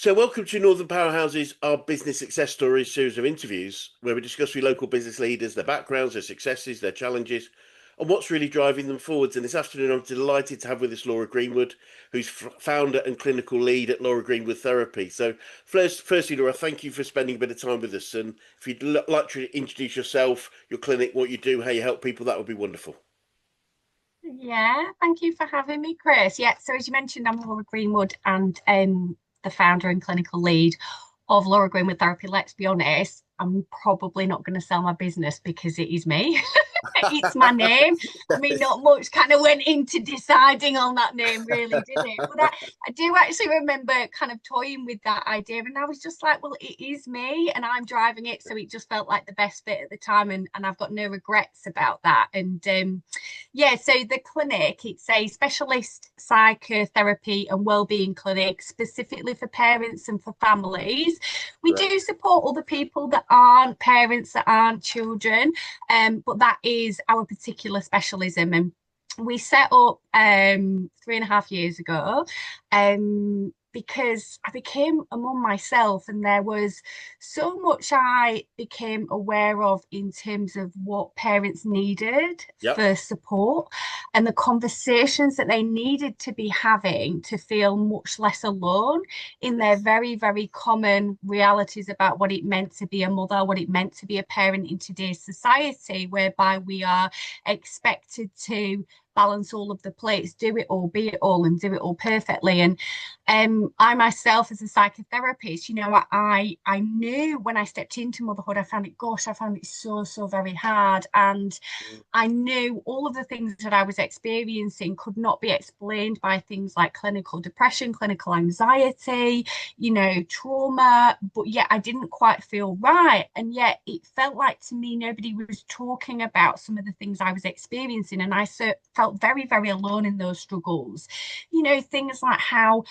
So, welcome to Northern Powerhouses, our business success stories series of interviews, where we discuss with local business leaders, their backgrounds, their successes, their challenges, and what's really driving them forwards. And this afternoon, I'm delighted to have with us Laura Greenwood, who's founder and clinical lead at Laura Greenwood Therapy. So, firstly, Laura, thank you for spending a bit of time with us. And if you'd like to introduce yourself, your clinic, what you do, how you help people, that would be wonderful. Yeah, thank you for having me, Chris. Yeah, so as you mentioned, I'm Laura Greenwood and the founder and clinical lead of Laura Greenwood Therapy. Let's be honest, I'm probably not going to sell my business because it is me. It's my name. I mean, not much kind of went into deciding on that name, really, did it? But I do actually remember kind of toying with that idea. And I was just like, well, it is me and I'm driving it. So it just felt like the best fit at the time. And I've got no regrets about that. And yeah, so the clinic, it's a specialist psychotherapy and wellbeing clinic specifically for parents and for families. We Right. do support other people that aren't parents, that aren't children, but that is our particular specialism. And we set up 3.5 years ago because I became a mum myself, and there was so much I became aware of in terms of what parents needed Yep. for support and the conversations that they needed to be having to feel much less alone in their Yes. very, very common realities about what it meant to be a mother, what it meant to be a parent in today's society, whereby we are expected to balance all of the plates, do it all, be it all, and do it all perfectly. And I myself, as a psychotherapist, I knew when I stepped into motherhood, I found it so very hard. And Mm. I knew all of the things that I was experiencing could not be explained by things like clinical depression, clinical anxiety, trauma, but yet I didn't quite feel right. And yet it felt like to me, nobody was talking about some of the things I was experiencing. And I felt very, very alone in those struggles. Things like how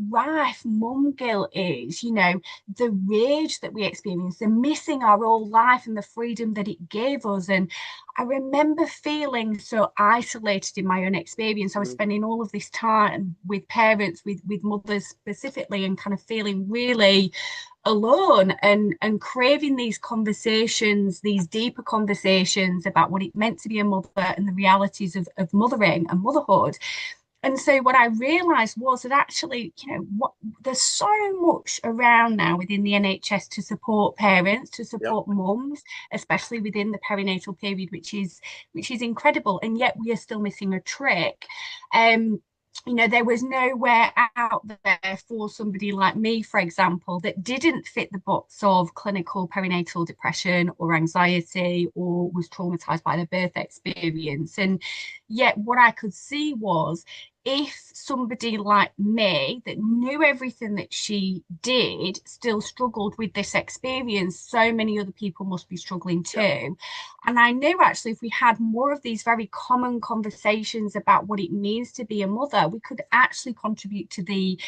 rife mum guilt is, the rage that we experience, the missing our old life and the freedom that it gave us. And I remember feeling so isolated in my own experience. I was Mm. spending all of this time with parents, with mothers specifically, and kind of feeling really alone and craving these conversations, these deeper conversations about what it meant to be a mother and the realities of mothering and motherhood. And so what I realized was that actually, there's so much around now within the NHS to support parents, to Yep. support mums, especially within the perinatal period, which is incredible. And yet we are still missing a trick. Um, there was nowhere out there for somebody like me, for example, that didn't fit the box of clinical perinatal depression or anxiety or was traumatized by the birth experience. And yet, what I could see was if somebody like me that knew everything that she did still struggled with this experience, so many other people must be struggling Yep. too. And I knew actually if we had more of these very common conversations about what it means to be a mother, we could actually contribute to the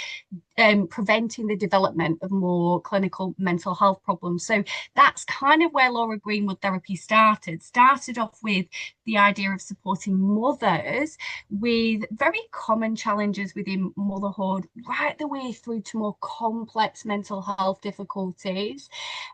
preventing the development of more clinical mental health problems. So that's kind of where Laura Greenwood Therapy started. Started off with the idea of supporting mothers with very common challenges within motherhood, right the way through to more complex mental health difficulties.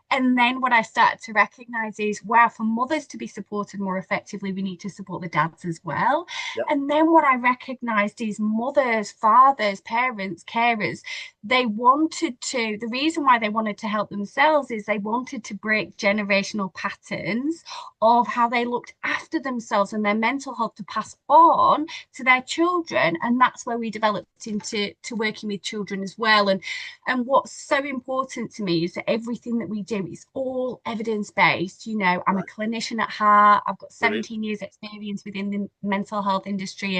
And then what I started to recognize is, wow, for mothers to be supported more effectively, we need to support the dads as well. Yep. And then what I recognized is mothers, fathers, parents, carers, the reason why they wanted to help themselves is they wanted to break generational patterns of how they looked after themselves and their mental health to pass on to their children. And that's where we developed into working with children as well. And what's so important to me is that everything that we do is all evidence-based. I'm a Right. clinician at heart. I've got Brilliant. 17 years experience within the mental health industry,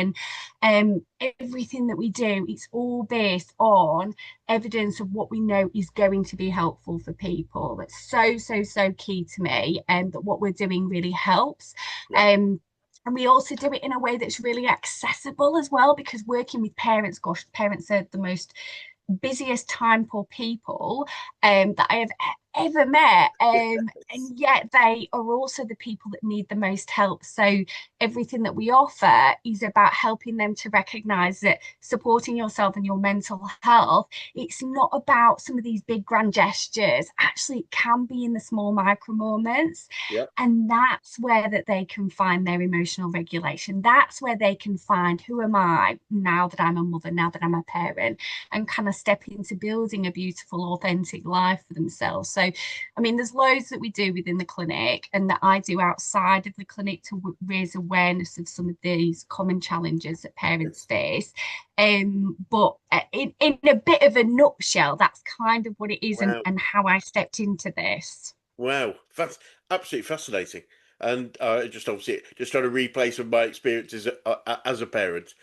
and everything that we do, it's all based on evidence of what we know is going to be helpful for people. That's so key to me, and that what we're doing really helps. Yep. And we also do it in a way that's really accessible as well, because working with parents, gosh, parents are the most busiest time poor people that I have ever met. And yet they are also the people that need the most help. So everything that we offer is about helping them to recognize that supporting yourself and your mental health, it's not about some of these big grand gestures. Actually, it can be in the small micro moments. Yeah. And that's where that they can find their emotional regulation. That's where they can find who am I now that I'm a mother, now that I'm a parent, and kind of step into building a beautiful, authentic life for themselves. So, I mean, there's loads that we do within the clinic and that I do outside of the clinic to raise awareness of some of these common challenges that parents Yes. face. But in a bit of a nutshell, that's kind of what it is, Wow. and how I stepped into this. Wow. That's absolutely fascinating. And just obviously just trying to replay some of my experiences as a parent.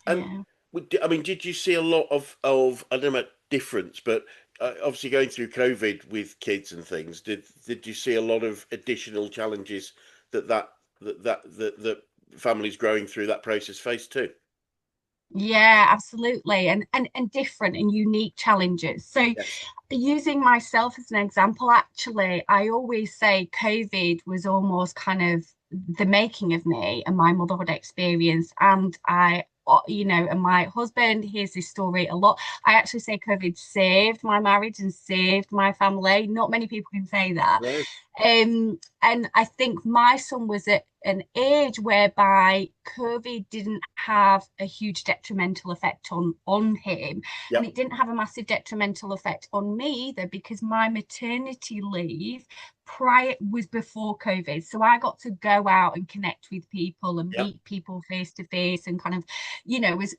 And Yeah. I mean, did you see a lot of I don't know about difference, but obviously going through COVID with kids and things, did you see a lot of additional challenges that families growing through that process face too? Yeah, absolutely. And different and unique challenges. So Yes. using myself as an example, actually, I always say COVID was almost kind of the making of me and my motherhood experience. And and my husband hears this story a lot. I actually say COVID saved my marriage and saved my family. Not many people can say that. No. And I think my son was at an age whereby COVID didn't have a huge detrimental effect on him, and Yep. it didn't have a massive detrimental effect on me either because my maternity leave prior was before COVID. So I got to go out and connect with people and Yep. meet people face to face and kind of,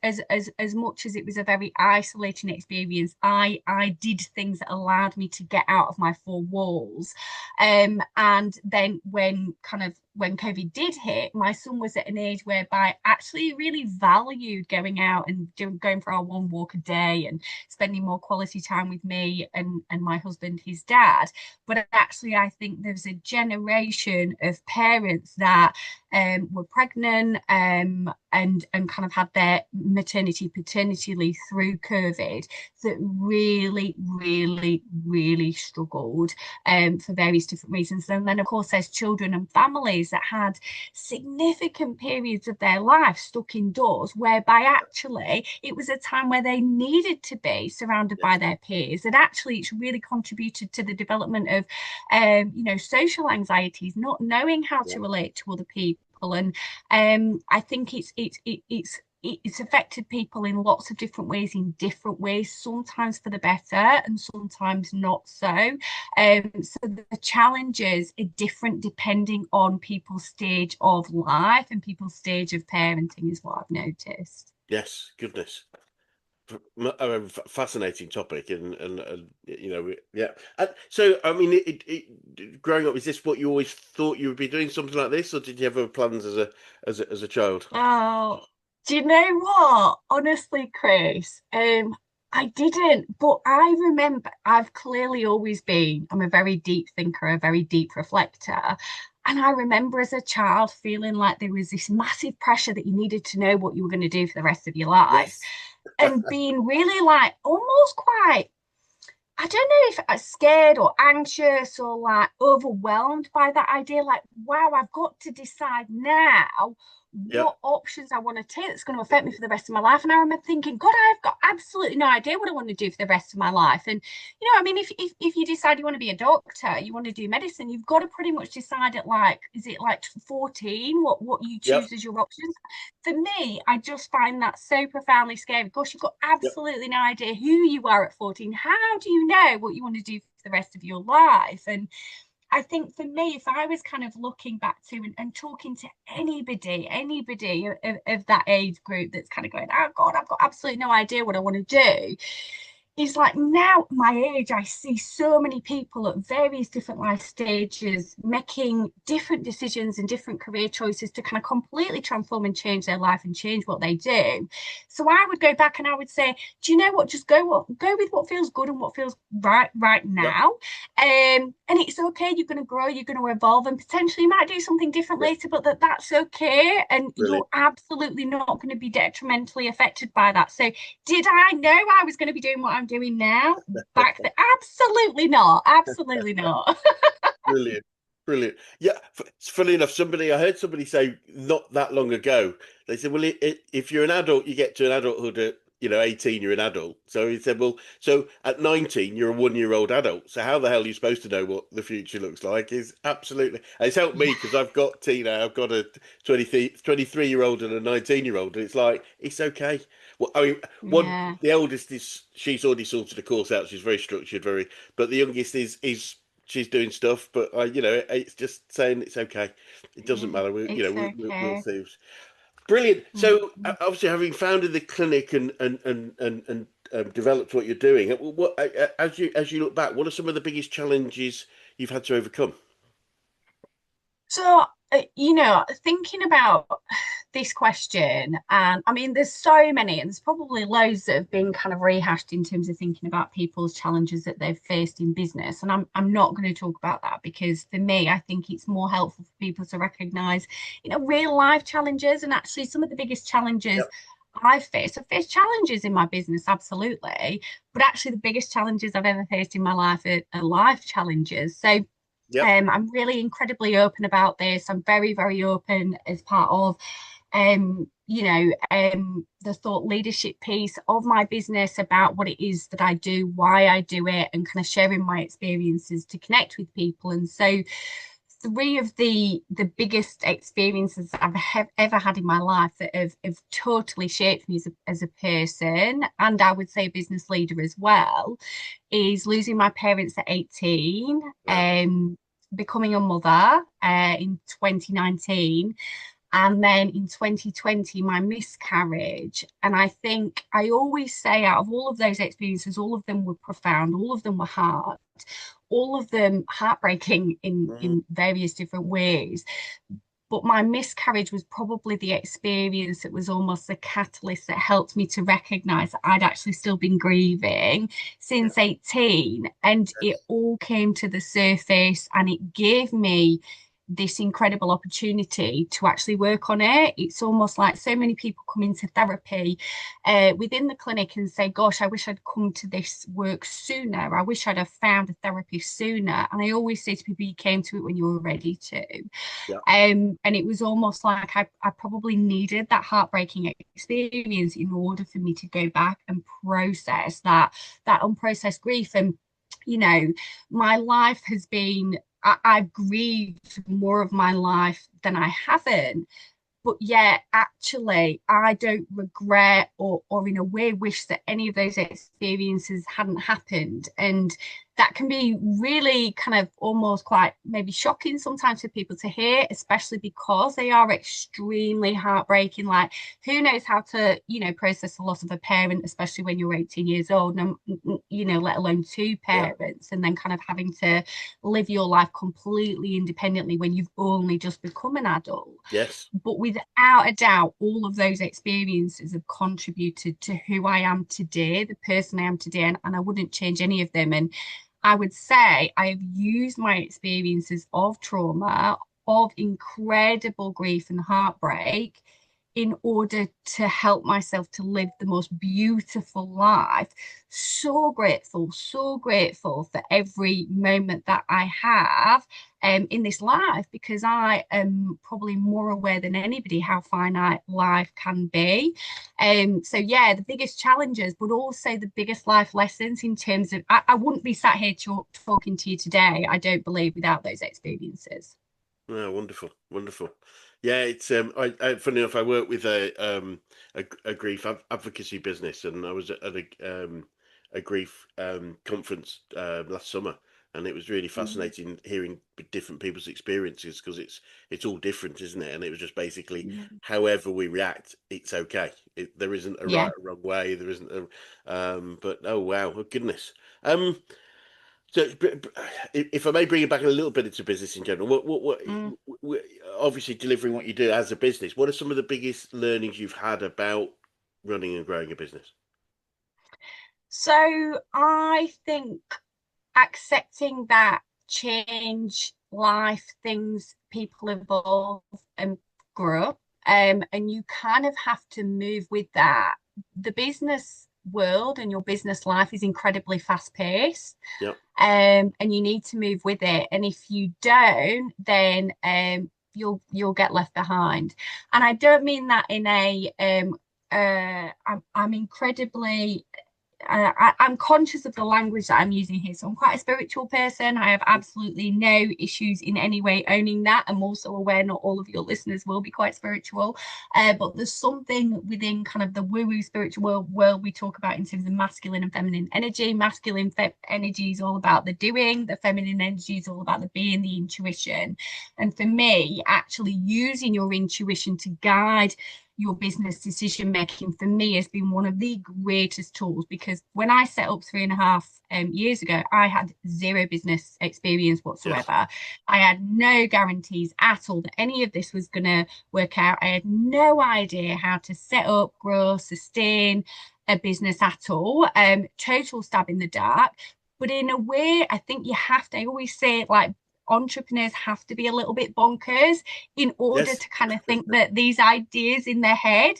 as much as it was a very isolating experience, I did things that allowed me to get out of my four walls. And then when COVID did hit, my son was at an age whereby actually really valued going out and going for our one walk a day and spending more quality time with me and my husband, his dad. But actually, I think there's a generation of parents that were pregnant and kind of had their maternity paternity leave through COVID that really, really, really struggled for various different reasons. And then, of course, there's children and families that had significant periods of their life stuck indoors, whereby actually it was a time where they needed to be surrounded by Yes. their peers. And actually, it's really contributed to the development of, social anxieties, not knowing how Yeah. to relate to other people. And I think it's affected people in lots of different ways, sometimes for the better and sometimes not so. So the challenges are different depending on people's stage of life and people's stage of parenting, is what I've noticed. Yes. Goodness. Fascinating topic, and yeah. And so, I mean, growing up, is this what you always thought you would be doing, something like this, or did you have other plans as a child? Oh, do you know what? Honestly, Chris, I didn't, but I remember I've clearly always been, I'm a very deep thinker, a very deep reflector. And I remember as a child feeling like there was this massive pressure that you needed to know what you were going to do for the rest of your life Yes. and being really like almost quite, I don't know if I'm scared or anxious or like overwhelmed by that idea. Like, wow, I've got to decide now Yep. what options I want to take that's going to affect me for the rest of my life. And I remember thinking, God, I've got absolutely no idea what I want to do for the rest of my life. And I mean, if you decide you want to be a doctor, you want to do medicine, you've got to pretty much decide at like, is it like 14, what you Yep. choose as your options? For me, I just find that so profoundly scary. Gosh, you've got Yep. absolutely no idea who you are at 14. How do you know what you want to do for the rest of your life? And I think for me, if I was kind of looking back to and talking to anybody of that age group that's kind of going, oh God, I've got absolutely no idea what I want to do, it's like now at my age, I see so many people at various different life stages making different decisions and different career choices to kind of completely transform and change their life and change what they do. So I would go back and I would say, do you know what? Just go with what feels good and what feels right Yep. now. And it's okay. You're going to grow. You're going to evolve, and potentially you might do something different Yep. later. But that's okay, and Brilliant. you're absolutely not going to be detrimentally affected by that. So did I know I was going to be doing what I'm doing now? Back then, absolutely not. Absolutely not. Brilliant. Brilliant. Yeah, it's funny enough, I heard somebody say not that long ago, they said, well, if you're an adult, you get to an adulthood at, 18, you're an adult. So he said, well, so at 19, you're a 1-year-old adult. So how the hell are you supposed to know what the future looks like? Is absolutely, and it's helped me because I've got Tina, I've got a 23-year-old and a 19-year-old, and it's like, it's okay. Well, I mean, Yeah. the eldest she's already sorted a course out. She's very structured, but the youngest is she's doing stuff, but it's just saying it's okay. It doesn't Yeah. matter. It's We'll okay. see. Brilliant. So Mm. obviously, having founded the clinic and developed what you're doing, as you look back, what are some of the biggest challenges you've had to overcome? So, thinking about this question, and I mean, there's so many, and there's probably loads that have been kind of rehashed in terms of thinking about people's challenges that they've faced in business. And I'm not going to talk about that because for me, I think it's more helpful for people to recognize, real life challenges. And actually, some of the biggest challenges Yep. I've faced challenges in my business, absolutely. But actually, the biggest challenges I've ever faced in my life are life challenges. So Yep. I'm really incredibly open about this. I'm very, very open as part of, the thought leadership piece of my business about what it is that I do, why I do it, and kind of sharing my experiences to connect with people. And so, three of the biggest experiences I've ever had in my life that have totally shaped me as a person, and I would say a business leader as well, is losing my parents at 18, Wow. becoming a mother in 2019, and then in 2020, my miscarriage. And I think I always say, out of all of those experiences, all of them were profound, all of them were hard, all of them heartbreaking Mhm. in various different ways. But my miscarriage was probably the experience that was almost the catalyst that helped me to recognize that I'd actually still been grieving Yeah. since 18. And it all came to the surface and it gave me this incredible opportunity to actually work on it. It's almost like so many people come into therapy within the clinic and say, gosh, I wish I'd come to this work sooner. I wish I'd have found a therapist sooner. And I always say to people, you came to it when you were ready to. Yeah. And it was almost like I probably needed that heartbreaking experience in order for me to go back and process that unprocessed grief. And my life has been I've grieved more of my life than I haven't, but yet actually I don't regret or in a way wish that any of those experiences hadn't happened. And that can be really kind of almost quite maybe shocking sometimes for people to hear, especially because they are extremely heartbreaking. Like, who knows how to process the loss of a parent, especially when you're 18 years old, let alone two Yeah. parents, and then kind of having to live your life completely independently when you've only just become an adult. Yes. But without a doubt, all of those experiences have contributed to who I am today, the person I am today, and I wouldn't change any of them. And I would say I have used my experiences of trauma, of incredible grief and heartbreak, in order to help myself to live the most beautiful life. So grateful for every moment that I have in this life, because I am probably more aware than anybody how finite life can be. So yeah, the biggest challenges, but also the biggest life lessons in terms of I wouldn't be sat here talking to you today, I don't believe, without those experiences. Oh, wonderful, wonderful. Yeah, it's funny enough, I work with a grief advocacy business, and I was at a grief conference last summer, and it was really Mm. fascinating hearing different people's experiences because it's all different, isn't it? And it was just basically however we react, it's okay. There isn't a right Yeah. or wrong way. There isn't a but oh wow, oh goodness. Um, so, if I may bring it back a little bit into business in general, Mm. obviously delivering what you do as a business, what are some of the biggest learnings you've had about running and growing a business? So I think accepting that change, life, things, people evolve and grow. And you kind of have to move with that. The business world and your business life is incredibly fast paced. Yep. And you need to move with it. And if you don't, then you'll get left behind. And I don't mean that in a I'm incredibly I'm conscious of the language that I'm using here. So I'm quite a spiritual person. I have absolutely no issues in any way owning that. I'm also aware not all of your listeners will be quite spiritual. But there's something within kind of the woo-woo spiritual world we talk about in terms of masculine and feminine energy. Masculine energy is all about the doing. The feminine energy is all about the being, the intuition. And for me, actually using your intuition to guide your business decision making for me has been one of the greatest tools, because when I set up 3.5 years ago, I had zero business experience whatsoever. Yes. I had no guarantees at all that any of this was going to work out. I had no idea how to set up, grow, sustain a business at all. Total stab in the dark. But in a way, I think you have to, I always say, like, entrepreneurs have to be a little bit bonkers in order Yes. to kind of think that these ideas in their head,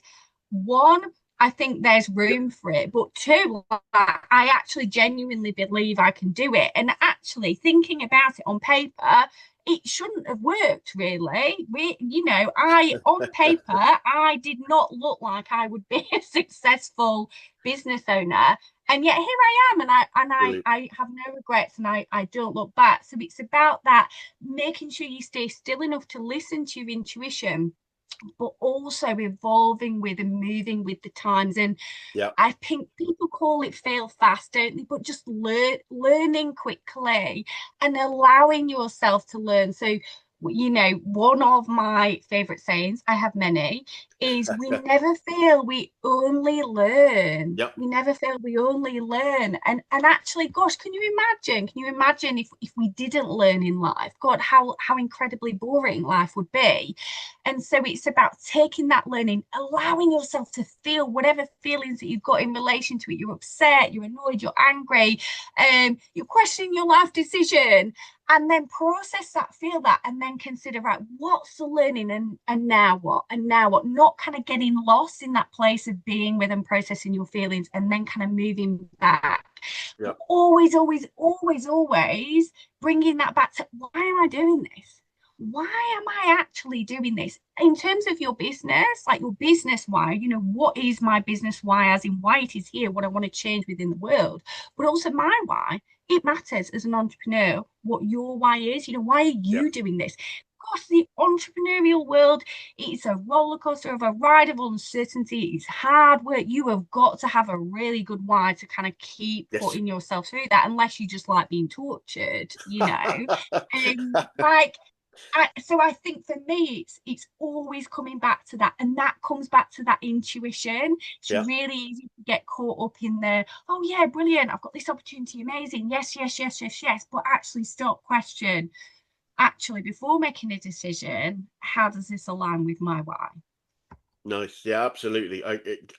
one, I think there's room for it, but two, I actually genuinely believe I can do it. And actually thinking about it on paper, it shouldn't have worked really. I on paper, I did not look like I would be a successful business owner. And yet here I am, and Brilliant. I have no regrets, and I don't look back. So it's about that, making sure you stay still enough to listen to your intuition, but also evolving with and moving with the times. And Yeah. I think people call it fail fast, don't they? But just learning quickly and allowing yourself to learn. So, one of my favorite sayings, I have many, is we never fail, we only learn. Yep. We never fail, we only learn. And actually, gosh, can you imagine? Can you imagine if we didn't learn in life? God, how incredibly boring life would be. And so it's about taking that learning, allowing yourself to feel whatever feelings that you've got in relation to it. You're upset, you're annoyed, you're angry, you're questioning your life decision, and then process that, feel that, and then consider, right, what's the learning, and now what? And now what? Not kind of getting lost in that place of being with and processing your feelings and then kind of moving back. But Yep. always, always, always, always bringing that back to, why am I doing this? Why am I actually doing this? In terms of your business, like your business why, what is my business why, as in why it is here, what I want to change within the world, but also my why. It matters as an entrepreneur what your why is. Why are you Yep. doing this? Of course, the entrepreneurial world, it's a roller coaster of a ride of uncertainty. It's hard work. You have got to have a really good why to kind of keep Yes. putting yourself through that, unless you just like being tortured. Like, so I think for me, it's always coming back to that, and that comes back to that intuition. It's Yeah. really easy to get caught up in the, oh yeah, brilliant, I've got this opportunity, amazing, yes, yes, yes, yes, yes, but actually stop, question. Actually, before making a decision, how does this align with my why? Nice. Yeah, absolutely. I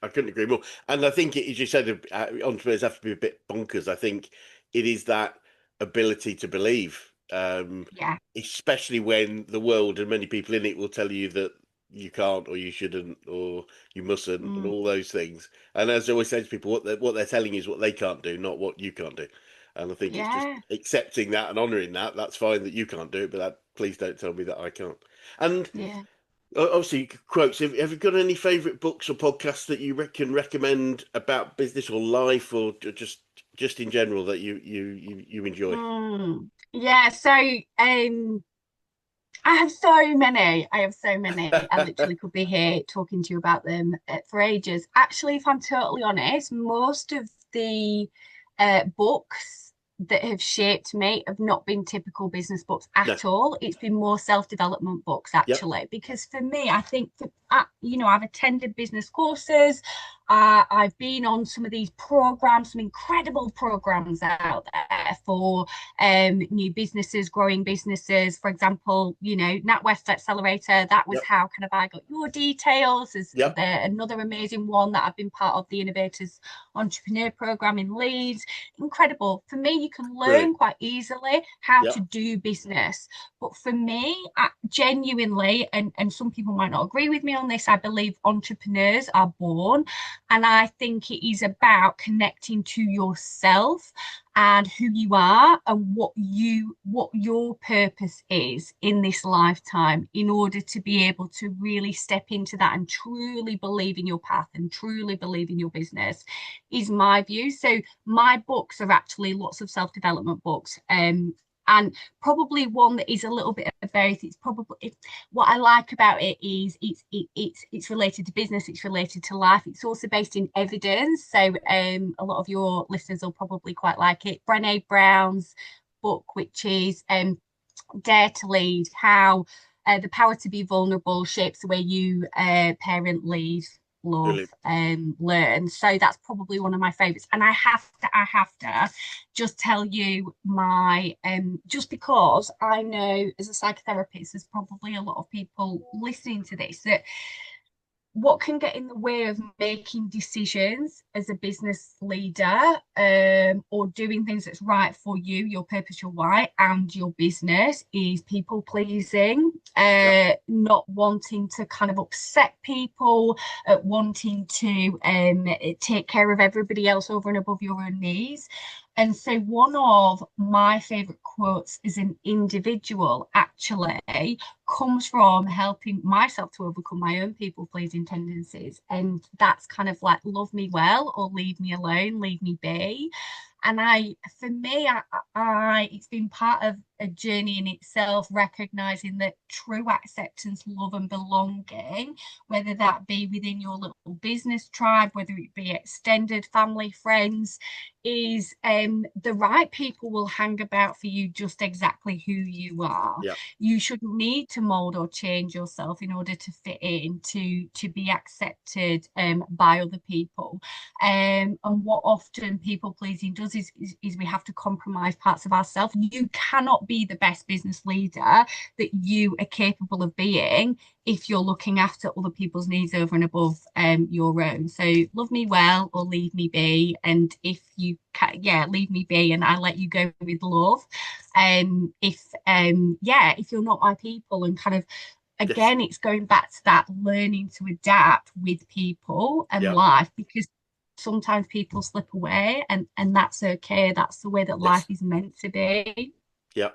couldn't agree more. And I think, as you said, entrepreneurs have to be a bit bonkers. I think it is that ability to believe, Yeah. especially when the world and many people in it will tell you that you can't, or you shouldn't, or you mustn't, and Mm, all those things. And as I always say to people, what they're telling you is what they can't do, not what you can't do. And I think it's just yeah. accepting that and honouring that. That's fine that you can't do it, but please don't tell me that I can't. And Yeah. obviously, quotes. Have you got any favourite books or podcasts that you can recommend about business or life, or just in general that you enjoy? Yeah. So, I have so many. I have so many. I literally could be here talking to you about them for ages. Actually, if I'm totally honest, most of the books that have shaped me have not been typical business books No. at all. It's been more self-development books, Yep. actually, because for me, I think I've attended business courses. I've been on some of these programs, some incredible programs out there for new businesses, growing businesses. For example, NatWest Accelerator, that was Yep. how kind of I got your details. There's Yep. another amazing one that I've been part of, the Innovators Entrepreneur Program in Leeds. Incredible. For me, you can Brilliant. learn quite easily how to Yep. do business. But for me, genuinely, and some people might not agree with me on this, I believe entrepreneurs are born. And I think it is about connecting to yourself and who you are and what your purpose is in this lifetime, in order to be able to really step into that and truly believe in your path and truly believe in your business, is my view. So my books are actually lots of self-development books. And probably one that is a little bit of both. It's probably, what I like about it is it's related to business, it's related to life. It's also based in evidence. So a lot of your listeners will probably quite like it. Brené Brown's book, which is Dare to Lead: How the Power to Be Vulnerable Shapes the Way You Parent, Lead, Love, Brilliant. Learn. So that's probably one of my favorites. And I have to just tell you my just because I know as a psychotherapist, there's probably a lot of people listening to this that what can get in the way of making decisions as a business leader, or doing things that's right for you, your purpose, your why, and your business, is people pleasing, Yeah. not wanting to kind of upset people, wanting to take care of everybody else over and above your own needs. And so one of my favorite quotes as an individual actually comes from helping myself to overcome my own people pleasing tendencies. And that's kind of like, love me well or leave me alone, leave me be. And for me, it's been part of a journey in itself, recognizing that true acceptance, love, and belonging, whether that be within your little business tribe, whether it be extended family, friends, is the right people will hang about for you just exactly who you are. Yeah. You shouldn't need to mold or change yourself in order to fit in, to be accepted by other people. And what often people pleasing does is we have to compromise parts of ourselves. You cannot be the best business leader that you are capable of being if you're looking after other people's needs over and above your own. So love me well or leave me be. And if you can, yeah, leave me be and I let you go with love. If you're not my people, and kind of, Yes. again, it's going back to that learning to adapt with people and Yeah. life, because sometimes people slip away, and that's okay. That's the way that life Yes. is meant to be. Yeah.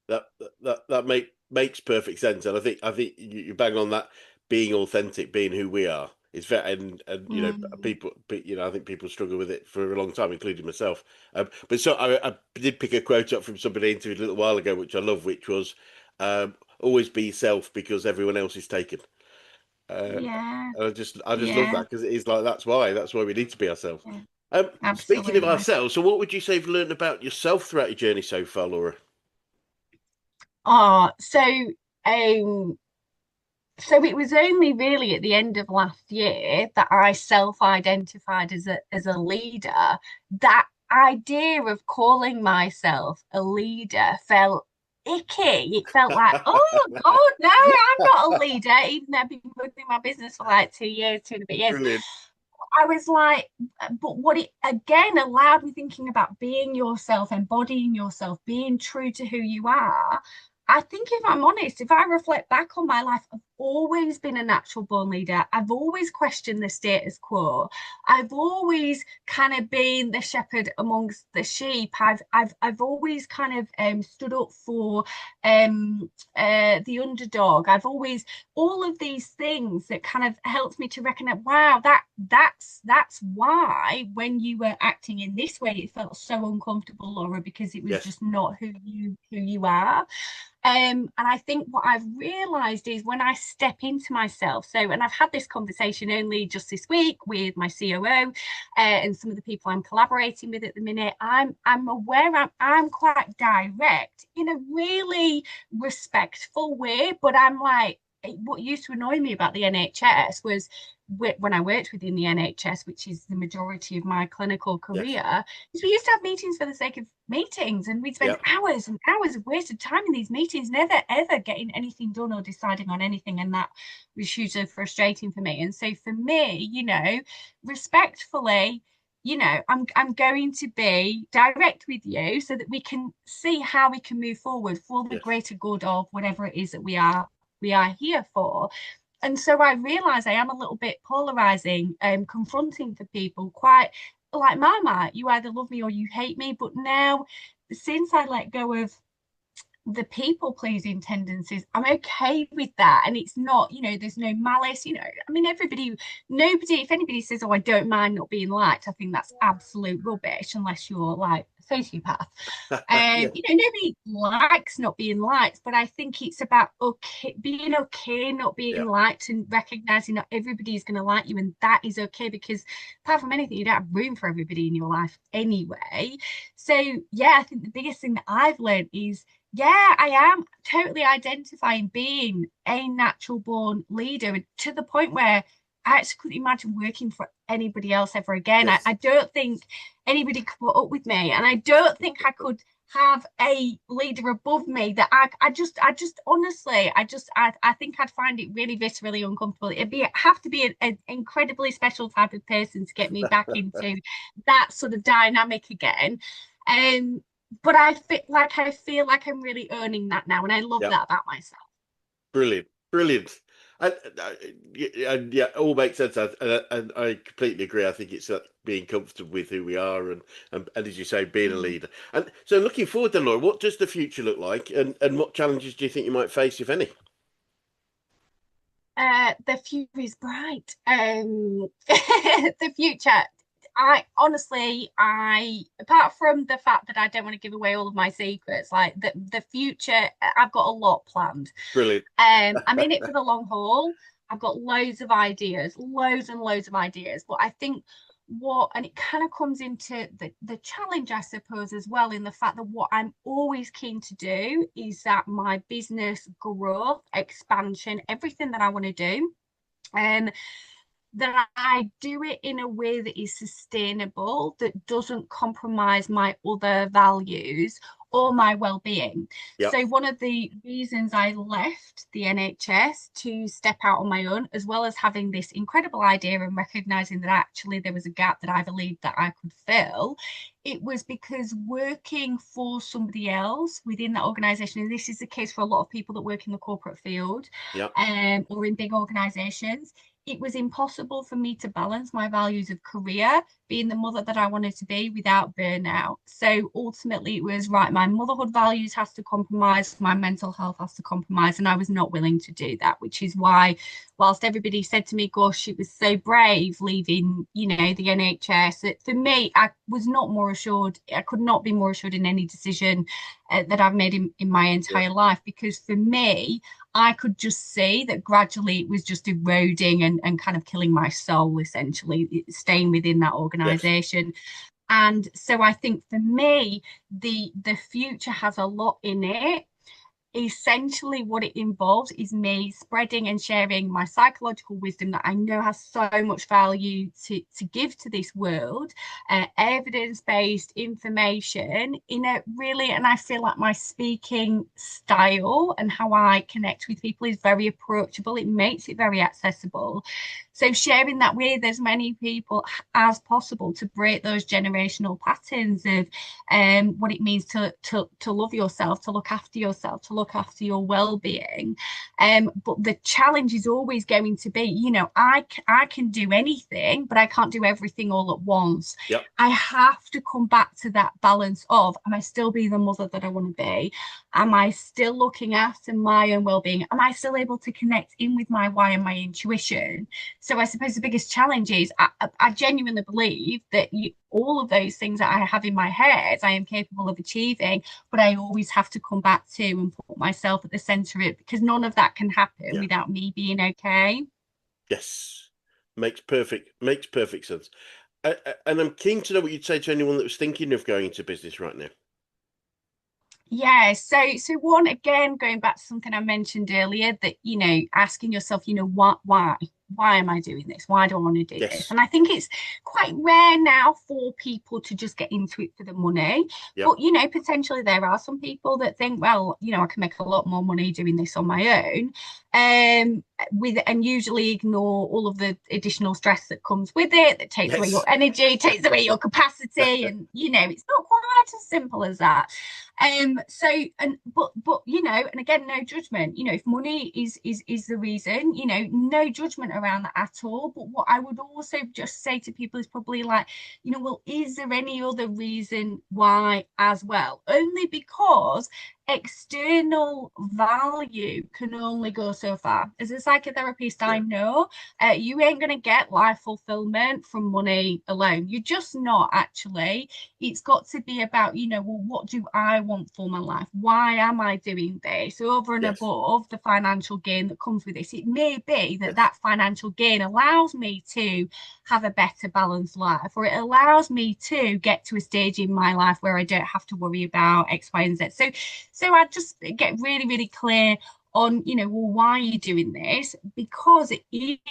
That makes perfect sense, and I think you bang on that. Being authentic, being who we are, is very, and Mm, people, I think people struggle with it for a long time, including myself. But so I did pick a quote up from somebody I interviewed a little while ago, which I love, which was, "Always be yourself because everyone else is taken." Uh, yeah, and I just love yeah, that, because it is like that's why we need to be ourselves. yeah, Speaking of absolutely. ourselves, so what would you say you've learned about yourself throughout your journey so far, Laura? Um, so it was only really at the end of last year that I self-identified as a leader. That idea of calling myself a leader felt icky. It felt like, oh God, no, I'm not a leader, even though I've been running my business for like 2 years, 2.5 years. Brilliant. I was like, but what it again allowed me thinking about being yourself, embodying yourself, being true to who you are. I think if I'm honest, if I reflect back on my life, I've always been a natural born leader. I've always questioned the status quo. I've always kind of been the shepherd amongst the sheep. I've always kind of stood up for the underdog. I've always, all of these things that kind of helped me to recognize, wow, that's why when you were acting in this way, it felt so uncomfortable, Laura, because it was Yes. just not who you are. And I think what I've realized is when I step into myself, so, and I've had this conversation only just this week with my COO, and some of the people I'm collaborating with at the minute, I'm aware I'm quite direct in a really respectful way, but I'm like, what used to annoy me about the NHS was when I worked within the NHS, which is the majority of my clinical Yes. career, is we used to have meetings for the sake of meetings, and we'd spend Yeah. hours and hours of wasted time in these meetings, never ever getting anything done or deciding on anything. And that was hugely frustrating for me. And so for me, respectfully, I'm going to be direct with you so that we can see how we can move forward for the Yes. greater good of whatever it is that we are here for. And so I realize I am a little bit polarizing, confronting for people, quite like Mama, you either love me or you hate me. But now, since I let go of the people pleasing tendencies, I'm okay with that. And it's not, there's no malice, I mean, nobody, if anybody says, oh, I don't mind not being liked, I think that's absolute rubbish unless you're like a sociopath. Yeah, Nobody likes not being liked, but I think it's about being okay, not being yeah, liked, and recognizing not everybody's going to like you, and that is okay, because apart from anything, you don't have room for everybody in your life anyway. So yeah, I think the biggest thing that I've learned is, yeah, I am totally identifying being a natural born leader, and to the point where I actually couldn't imagine working for anybody else ever again. I, yes. I don't think anybody could put up with me, and I don't think I could have a leader above me that I just honestly, I think I'd find it really viscerally uncomfortable. Have to be an incredibly special type of person to get me back into that sort of dynamic again. Um, but I feel like I'm really earning that now, and I love Yeah, that about myself. brilliant, brilliant. And yeah, all makes sense. And I completely agree. I think it's being comfortable with who we are, and as you say, being a Mm. leader. And so, looking forward, then, Laura, what does the future look like, and what challenges do you think you might face, if any? The future is bright. The future. I honestly, apart from the fact that I don't want to give away all of my secrets, like the future, I've got a lot planned. Brilliant. I'm in it for the long haul. I've got loads of ideas, loads and loads of ideas. But I think and it kind of comes into the challenge, I suppose, as well, in the fact that what I'm always keen to do is that my business growth, expansion, everything that I want to do, um, that I do it in a way that is sustainable, that doesn't compromise my other values or my well-being. Yeah, So one of the reasons I left the NHS to step out on my own, as well as having this incredible idea and recognizing that actually there was a gap that I believed that I could fill, it was because working for somebody else within that organization, and this is the case for a lot of people that work in the corporate field, yeah, or in big organizations, it was impossible for me to balance my values of career, being the mother that I wanted to be, without burnout. So ultimately, it was right, my motherhood values has to compromise, my mental health has to compromise, and I was not willing to do that, which is why, whilst everybody said to me, gosh, it was so brave leaving, the NHS, for me, I was not more assured, I could not be more assured in any decision that I've made in my yeah, entire life, because for me, I could just see that gradually it was just eroding and kind of killing my soul, essentially, staying within that yes, organization. And so I think for me, the future has a lot in it. Essentially what it involves is me spreading and sharing my psychological wisdom that I know has so much value to give to this world, evidence-based information in a really, and I feel like my speaking style and how I connect with people is very approachable. It makes it very accessible. So sharing that with as many people as possible to break those generational patterns of what it means to love yourself, to look after yourself, to look after your well-being. But the challenge is always going to be, I can do anything, but I can't do everything all at once. yeah, I have to come back to that balance of, am I still being the mother that I want to be? Am I still looking after my own well-being? Am I still able to connect in with my why and my intuition? So I suppose the biggest challenge is I genuinely believe that all of those things that I have in my head, I am capable of achieving, but I always have to come back to and put myself at the center of it, because none of that can happen yeah, without me being okay. yes. Makes perfect sense. And I'm keen to know what you'd say to anyone that was thinking of going into business right now. Yeah, so one, again, going back to something I mentioned earlier, that asking yourself, why am I doing this? Why do I want to do this? Yes. And I think it's quite rare now for people to just get into it for the money. Yeah. But potentially there are some people that think, well, I can make a lot more money doing this on my own. and usually ignore all of the additional stress that comes with it, that takes away your Yes. energy, takes away your capacity, and it's not quite as simple as that. So and but and again, no judgment. If money is the reason, no judgment around that at all. But what I would also just say to people is probably like, well, is there any other reason why as well? Only because external value can only go so far. As a psychotherapist, I Yeah. know you ain't going to get life fulfillment from money alone. You're just not, actually. It's got to be about, well, what do I want for my life? Why am I doing this? Over and Yes. above the financial gain that comes with this. It may be that Yes. that financial gain allows me to have a better balanced life, or it allows me to get to a stage in my life where I don't have to worry about X, Y, and Z. So I just get really, really clear on, well, why are you doing this? Because it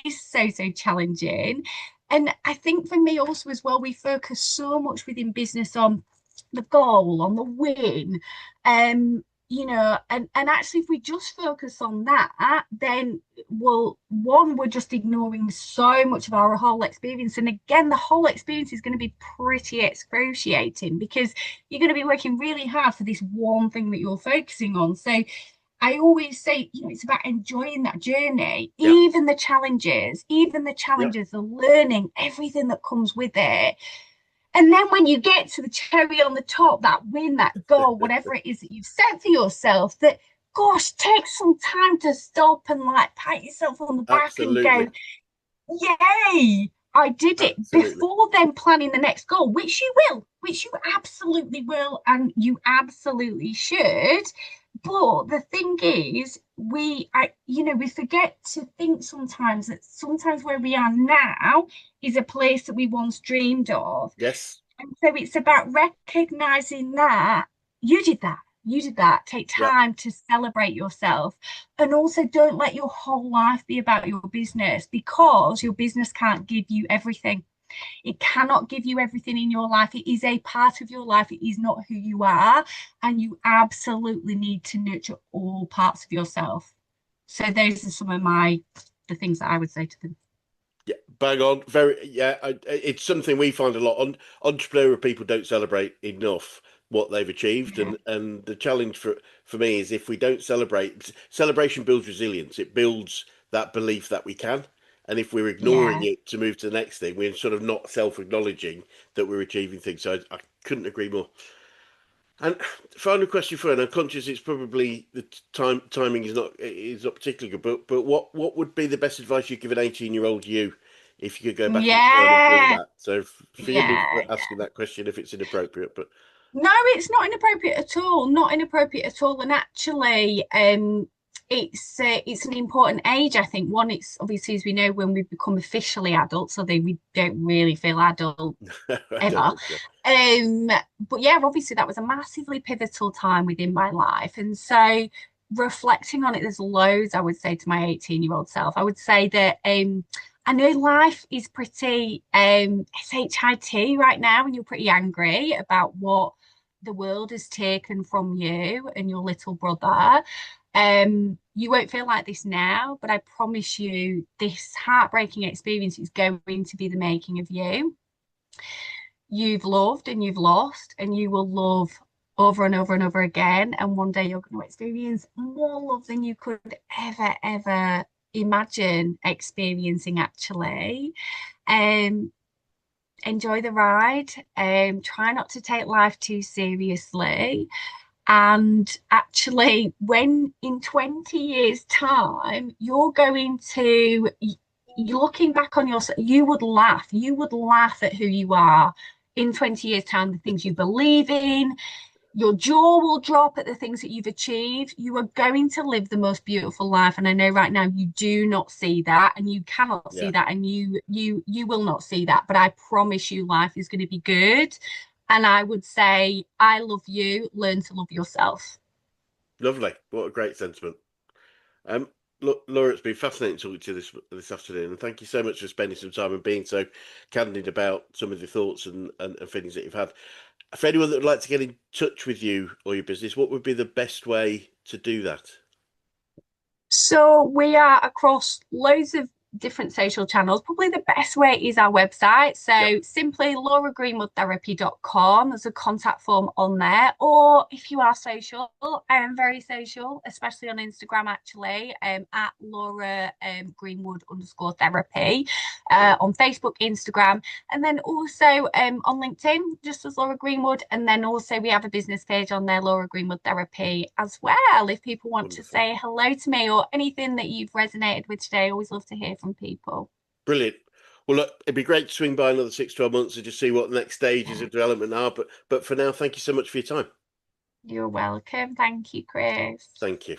is so challenging. And I think for me also as well, we focus so much within business on the goal, on the win. And actually if we just focus on that, then well, one, we're just ignoring so much of our whole experience. And again, the whole experience is going to be pretty excruciating because you're going to be working really hard for this one thing that you're focusing on. So I always say, it's about enjoying that journey, Yeah. even the Yeah. challenges, the learning, everything that comes with it. And then when you get to the cherry on the top, that win, that goal, whatever it is that you've set for yourself, that gosh, take some time to stop and like pat yourself on the back and go, Absolutely. yay, I did it, Absolutely. before then planning the next goal, which you absolutely will, and you absolutely should. But the thing is, we forget to think sometimes that sometimes where we are now is a place that we once dreamed of. Yes. And so it's about recognizing that you did that. You did that. Take Yeah. time to celebrate yourself. And also, don't let your whole life be about your business, because your business can't give you everything. It cannot give you everything in your life. It is a part of your life. It is not who you are. And you absolutely need to nurture all parts of yourself. So those are some of the things that I would say to them. Yeah, bang on. Very, yeah. It's something we find a lot. Entrepreneurial people don't celebrate enough what they've achieved, Yeah. and the challenge for me is if we don't celebrate, celebration builds resilience. It builds that belief that we can, and if we're ignoring Yeah. it to move to the next thing, we're sort of not self-acknowledging that we're achieving things. So I couldn't agree more. And final question for you, and I'm conscious it's probably the timing is not particularly good, but what would be the best advice you'd give an 18-year-old you if you could go back in time and do Yeah. that? So forgive me for Yeah. asking that question if it's inappropriate, but No, it's not inappropriate at all. Not inappropriate at all. And actually, it's an important age. I think one, it's obviously, as we know, when we become officially adults, so we don't really feel adult I don't ever. think so. Um, but yeah, obviously that was a massively pivotal time within my life, and so reflecting on it, there's loads I would say to my 18-year-old self. I would say that I know life is pretty shit right now, and you're pretty angry about what the world has taken from you and your little brother. You won't feel like this now, but I promise you, this heartbreaking experience is going to be the making of you. You've loved and you've lost, and you will love over and over and over again. And one day you're going to experience more love than you could ever imagine experiencing, actually. Um, Enjoy the ride. Try not to take life too seriously. And actually, when in 20 years' time, you're looking back on yourself, you would laugh at who you are in 20 years' time, the things you believe in, your jaw will drop at the things that you've achieved. You are going to live the most beautiful life. And I know right now you do not see that, and you cannot see Yeah, that, and you will not see that. But I promise you life is going to be good. And I would say, I love you, learn to love yourself. lovely. What a great sentiment. Um, look, Laura, it's been fascinating talking to you this afternoon, and thank you so much for spending some time and being so candid about some of the thoughts and feelings that you've had. For anyone that would like to get in touch with you or your business, what would be the best way to do that? So we are across loads of different social channels. Probably the best way is our website. Yep. So simply lauragreenwoodtherapy.com. There's a contact form on there. Or if you are social, I am very social, especially on Instagram actually, at Laura Greenwood underscore therapy, Brilliant. on Facebook, Instagram, and then also on LinkedIn, just as Laura Greenwood. And then also we have a business page on there, Laura Greenwood Therapy, as well. If people want to Wonderful. say hello to me or anything that you've resonated with today, I always love to hear from people. Brilliant. Well, look, it'd be great to swing by another 6, 12 months and just see what the next stages Yeah. of development are. But for now, thank you so much for your time. You're welcome. Thank you, Chris. Thank you.